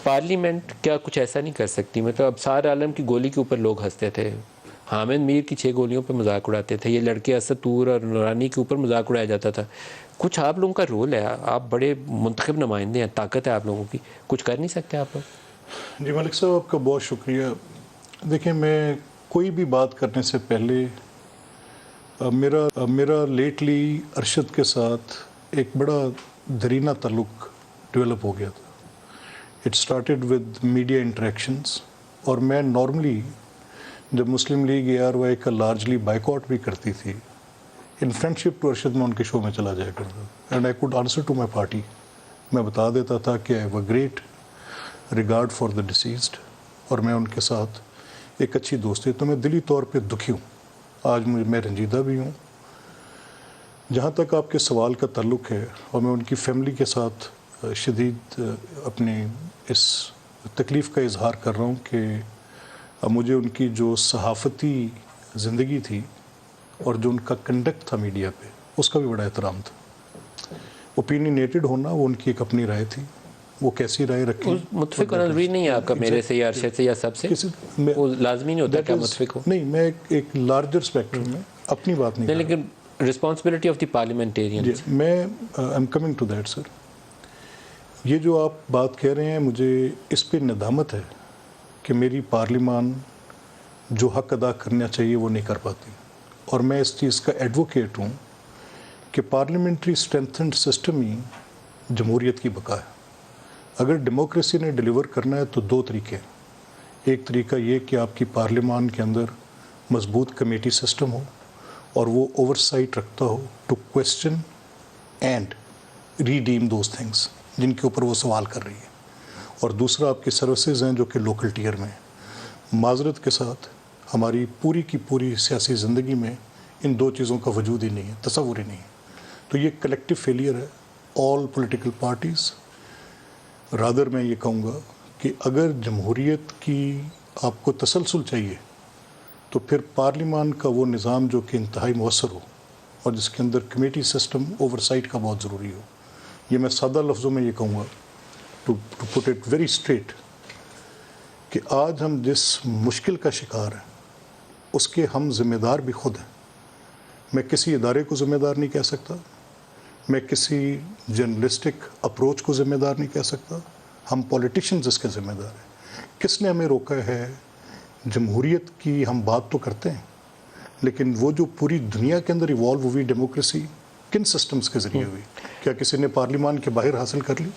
Parliament کیا کچھ ایسا نہیں کر سکتی؟ مطلب ابصار عالم کی گولی کے اوپر لوگ ہنستے تھے، حامد میر کی 6 گولیوں پہ مذاق اڑاتے تھے، یہ لڑکے اسد طور اور نورانی کے اوپر مذاق اڑایا جاتا تھا. کچھ آپ لوگوں کا رول ہے، آپ بڑے منتخب نمائندے ہیں، طاقت ہے آپ لوگوں کی، کچھ کر نہیں سکتے آپ لوگ؟ جی ملک صاحب آپ کا بہت شکریہ. دیکھیں میں کوئی بھی بات کرنے سے پہلے میرا لیٹلی ارشد کے ساتھ ایک بڑا درینہ تعلق ڈیولپ ہو گیا تھا. It started with media interactions, اور میں نارملی جب مسلم لیگ اے آر وائی کا لارجلی بائیکاٹ بھی کرتی تھی، ان فرینڈشپ ٹو ارشد میں ان کے شو میں چلا جایا کرتا. And I could answer to my party. میں بتا دیتا تھا کہ I have a great regard for the deceased, اور میں ان کے ساتھ ایک اچھی دوستی. تو میں دلی طور پہ دکھی ہوں، آج میں رنجیدہ بھی ہوں. جہاں تک آپ کے سوال کا تعلق ہے، اور میں ان کی فیملی کے ساتھ شدید اپنی اس تکلیف کا اظہار کر رہا ہوں کہ مجھے ان کی جو صحافتی زندگی تھی اور جو ان کا کنڈکٹ تھا میڈیا پہ، اس کا بھی بڑا احترام تھا. اوپینینیٹڈ ہونا وہ ان کی ایک اپنی رائے تھی، وہ کیسی رائے رکھی. متفق ہونا ضروری نہیں ہے آپ کا میرے سے یا ارشد سے یا سب سے، وہ لازمی نہیں ہوتا کہ آپ متفق ہو. نہیں، میں ایک لارجر اسپیکٹرم میں اپنی بات نہیں کر رہا. لیکن رسپانسبلٹی آف دی پارلیمنٹیرین، میں I am coming to that sir. یہ جو آپ بات کہہ رہے ہیں، مجھے اس پہ ندامت ہے کہ میری پارلیمان جو حق ادا کرنا چاہیے وہ نہیں کر پاتی. اور میں اس چیز کا ایڈوکیٹ ہوں کہ پارلیمنٹری اسٹرینتھنڈ سسٹم ہی جمہوریت کی بقا ہے. اگر ڈیموکریسی نے ڈیلیور کرنا ہے تو 2 طریقے ہیں. ایک طریقہ یہ کہ آپ کی پارلیمان کے اندر مضبوط کمیٹی سسٹم ہو اور وہ اوور سائٹ رکھتا ہو to question and redeem those things جن کے اوپر وہ سوال کر رہی ہے. اور دوسرا آپ کی سروسز ہیں جو کہ لوکل ٹیئر میں ہیں. معذرت کے ساتھ ہماری پوری کی پوری سیاسی زندگی میں ان 2 چیزوں کا وجود ہی نہیں ہے، تصور ہی نہیں ہے. تو یہ کلیکٹیو فیلئر ہے آل پولیٹیکل پارٹیز. رادر میں یہ کہوں گا کہ اگر جمہوریت کی آپ کو تسلسل چاہیے تو پھر پارلیمان کا وہ نظام جو کہ انتہائی مؤثر ہو اور جس کے اندر کمیٹی سسٹم اوور سائٹ کا بہت ضروری ہو. یہ میں سادہ لفظوں میں یہ کہوں گا to put it very straight کہ آج ہم جس مشکل کا شکار ہیں اس کے ہم ذمہ دار بھی خود ہیں. میں کسی ادارے کو ذمہ دار نہیں کہہ سکتا، میں کسی جرنلسٹک اپروچ کو ذمہ دار نہیں کہہ سکتا. ہم پولیٹیشنز اس کے ذمہ دار ہیں. کس نے ہمیں روکا ہے؟ جمہوریت کی ہم بات تو کرتے ہیں، لیکن وہ جو پوری دنیا کے اندر ایوالو ہوئی ڈیموکریسی کن سسٹمز کے ذریعے ہوئی؟ کیا کسی نے پارلیمان کے باہر حاصل کر لی؟